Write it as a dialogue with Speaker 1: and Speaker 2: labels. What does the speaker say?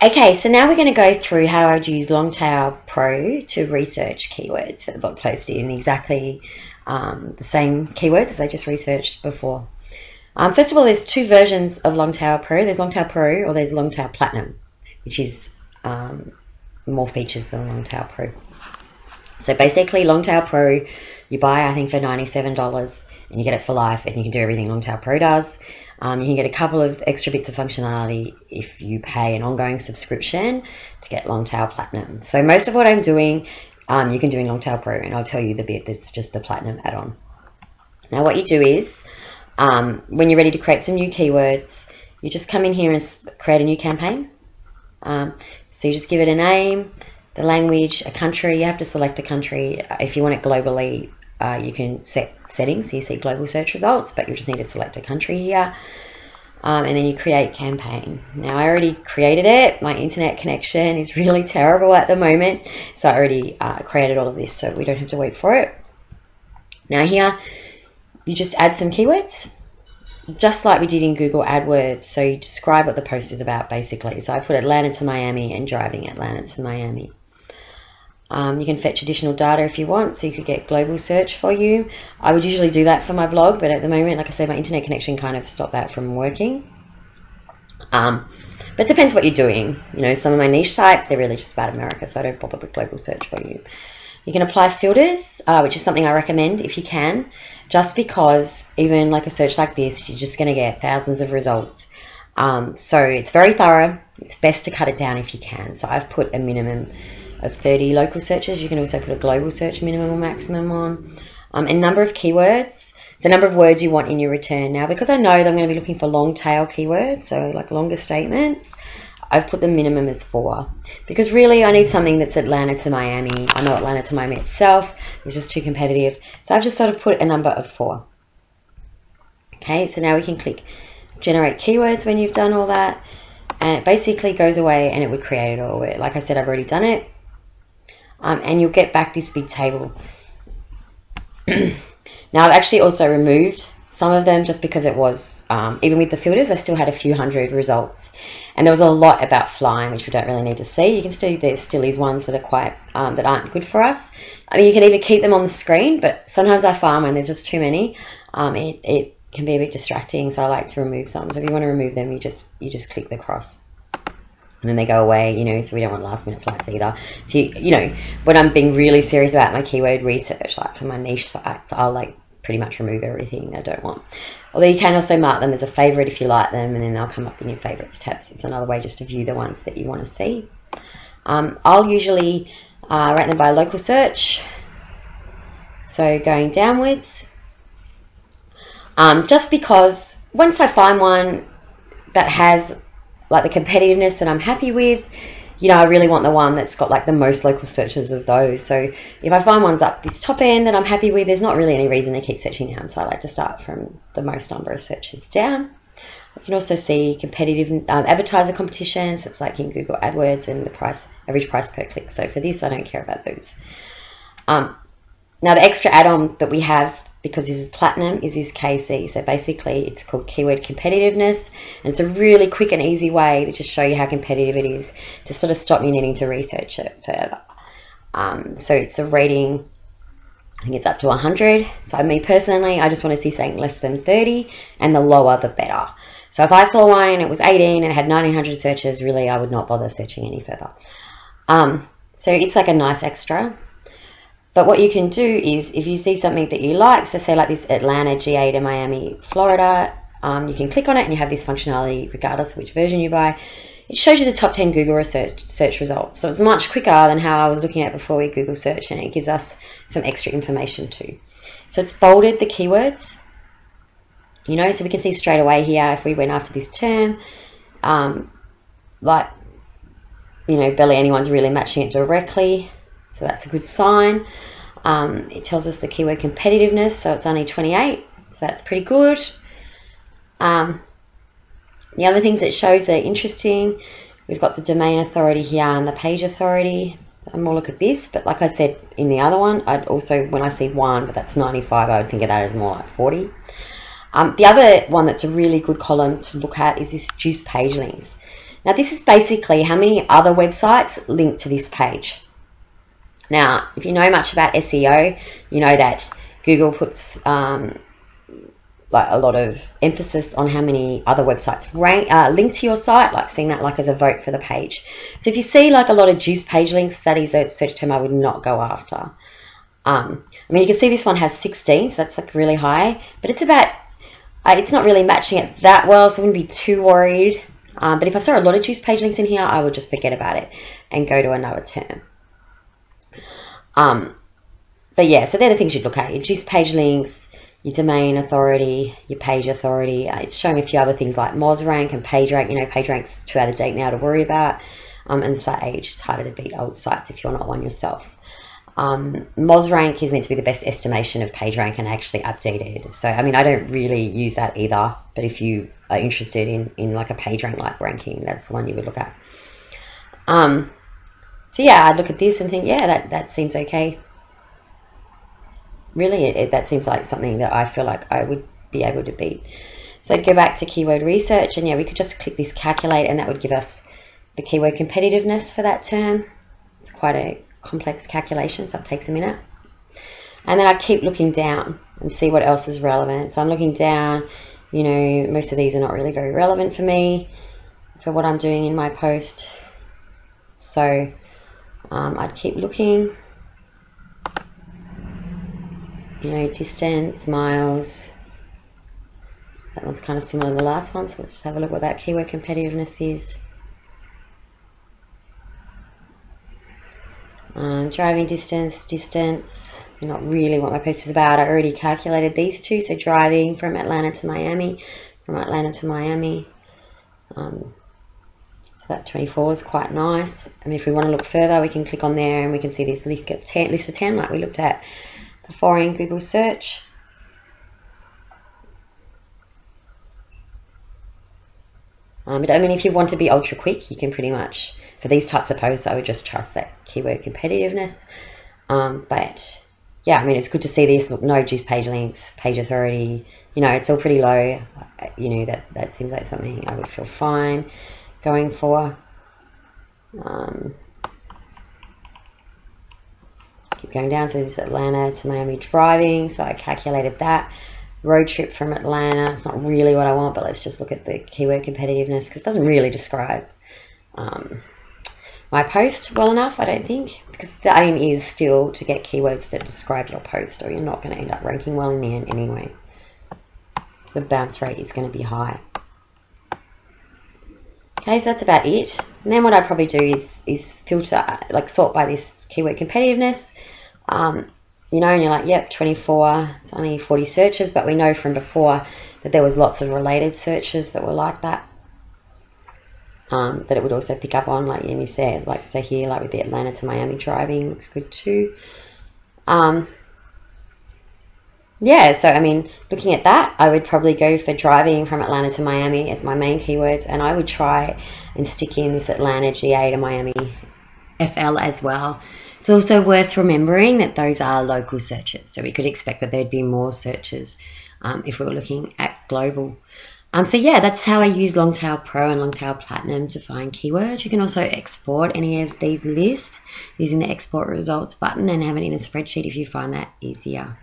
Speaker 1: Okay, so now we're going to go through how I'd use LongTail Pro to research keywords for the blog post in exactly the same keywords as I just researched before. First of all, there's two versions of LongTail Pro. There's LongTail Pro or there's LongTail Platinum, which is more features than LongTail Pro. So basically, LongTail Pro, you buy, I think, for $97 and you get it for life and you can do everything LongTail Pro does. You can get a couple of extra bits of functionality if you pay an ongoing subscription to get LongTail Platinum. So most of what I'm doing, you can do in LongTail Pro, and I'll tell you the bit that's just the Platinum add-on. Now what you do is, when you're ready to create some new keywords, you just come in here and create a new campaign. So you just give it a name, the language, a country. You have to select a country. If you want it globally, you can set settings so you see global search results, but you just need to select a country here. And then you create campaign. Now I already created it. My internet connection is really terrible at the moment, so I already created all of this, so we don't have to wait for it. Now here, you just add some keywords, just like we did in Google AdWords. So you describe what the post is about, basically. So I put Atlanta to Miami and driving Atlanta to Miami. You can fetch additional data if you want, so you could get global search for you. I would usually do that for my blog, but at the moment, like I said, my internet connection kind of stopped that from working. But it depends what you're doing. You know, some of my niche sites, they're really just about America, so I don't bother with global search for you. You can apply filters, which is something I recommend if you can, just because even like a search like this, you're just going to get thousands of results. So it's very thorough. It's best to cut it down if you can. So I've put a minimum of 30 local searches. You can also put a global search minimum or maximum on. And number of keywords. So number of words you want in your return. Now, because I know that I'm going to be looking for long tail keywords, so like longer statements, I've put the minimum as 4. Because really I need something that's Atlanta to Miami. I know Atlanta to Miami itself is just too competitive. So I've just sort of put a number of 4. Okay, so now we can click generate keywords when you've done all that. And it basically goes away and it would create it all. Like I said, I've already done it. And you'll get back this big table. Now I've actually also removed some of them just because it was, even with the filters, I still had a few hundred results. And there was a lot about flying, which we don't really need to see. You can see there still is ones that are quite, that aren't good for us. I mean, you can either keep them on the screen, but sometimes I find when there's just too many, it can be a bit distracting, so I like to remove some. So if you want to remove them, you just click the cross. And then they go away, you know, so we don't want last minute flights either. So, you know, when I'm being really serious about my keyword research, like for my niche sites, I'll like pretty much remove everything I don't want. Although you can also mark them as a favorite if you like them, and then they'll come up in your favorites tab. So it's another way just to view the ones that you want to see. I'll usually rank them by local search. So going downwards. Just because once I find one that has like the competitiveness that I'm happy with, you know, I really want the one that's got like the most local searches of those. So if I find ones up this top end that I'm happy with, there's not really any reason to keep searching down. So I like to start from the most number of searches down. You can also see competitive advertiser competitions. It's like in Google AdWords and the average price per click. So for this, I don't care about those. Now the extra add-on that we have, because this is platinum, is this KC. So basically it's called keyword competitiveness, and it's a really quick and easy way to just show you how competitive it is, to sort of stop you needing to research it further. So it's a rating, I think it's up to 100. So me personally, I just want to see something less than 30, and the lower the better. So if I saw one and it was 18 and it had 1900 searches, really I would not bother searching any further. So it's like a nice extra. But what you can do is, if you see something that you like, so say like this Atlanta GA to Miami, Florida, you can click on it and you have this functionality regardless of which version you buy. It shows you the top 10 Google search results. So it's much quicker than how I was looking at before with Google search, and it gives us some extra information too. So it's bolded the keywords, you know, so we can see straight away here if we went after this term, like, you know, barely anyone's really matching it directly. So that's a good sign. It tells us the keyword competitiveness, so it's only 28, so that's pretty good. The other things it shows are interesting. We've got the domain authority here and the page authority. So more look at this, but like I said in the other one, I'd also, when I see 1, but that's 95, I would think of that as more like 40. The other one that's a really good column to look at is this juice page links. Now this is basically how many other websites link to this page. Now, if you know much about SEO, you know that Google puts like a lot of emphasis on how many other websites link to your site, like seeing that like as a vote for the page. So if you see like a lot of juice page links, that is a search term I would not go after. I mean, you can see this one has 16, so that's like really high, but it's about, it's not really matching it that well, so I wouldn't be too worried. But if I saw a lot of juice page links in here, I would just forget about it and go to another term. But yeah, so they're the things you'd look at: your juice page links, your domain authority, your page authority. It's showing a few other things like MozRank and PageRank. You know, PageRank's too out of date now to worry about. And site age, it's harder to beat old sites if you're not one yourself. MozRank is meant to be the best estimation of PageRank and actually updated. So, I mean, I don't really use that either. But if you are interested in like a PageRank-like ranking, that's the one you would look at. So yeah, I'd look at this and think, yeah, that seems okay. Really, that seems like something that I feel like I would be able to beat. So I'd go back to keyword research, and yeah, we could just click this calculate, and that would give us the keyword competitiveness for that term. It's quite a complex calculation, so it takes a minute. And then I keep looking down and see what else is relevant. So I'm looking down, you know, most of these are not really very relevant for me, for what I'm doing in my post. So I'd keep looking. You know, distance, miles. That one's kind of similar to the last one, so let's just have a look what that keyword competitiveness is. Driving distance, not really what my post is about. I already calculated these two, so driving from Atlanta to Miami, so that 24 is quite nice. And if we want to look further, we can click on there and we can see this list of 10 like we looked at before in Google search. But I mean, if you want to be ultra quick, you can pretty much, for these types of posts, I would just trust that keyword competitiveness. But yeah, I mean, it's good to see this. Look, no juice page links, page authority, you know, it's all pretty low. You know, that seems like something I would feel fine going for. Keep going down, so this is Atlanta to Miami driving, so I calculated that. Road trip from Atlanta, it's not really what I want, but let's just look at the keyword competitiveness, because it doesn't really describe my post well enough, I don't think, because the aim is still to get keywords that describe your post, or you're not going to end up ranking well in the end anyway. So bounce rate is going to be high. Okay, so that's about it. And then what I'd probably do is filter, like sort by this keyword competitiveness. You know, and you're like, yep, 24, it's only 40 searches, but we know from before that there was lots of related searches that were like that, that it would also pick up on, like you said, like say here, like with the Atlanta to Miami driving, looks good too. Yeah, so I mean, looking at that, I would probably go for driving from Atlanta to Miami as my main keywords, and I would try and stick in this Atlanta GA to Miami FL as well. It's also worth remembering that those are local searches, so we could expect that there'd be more searches if we were looking at global. So yeah, that's how I use LongTail Pro and LongTail Platinum to find keywords. You can also export any of these lists using the export results button and have it in a spreadsheet if you find that easier.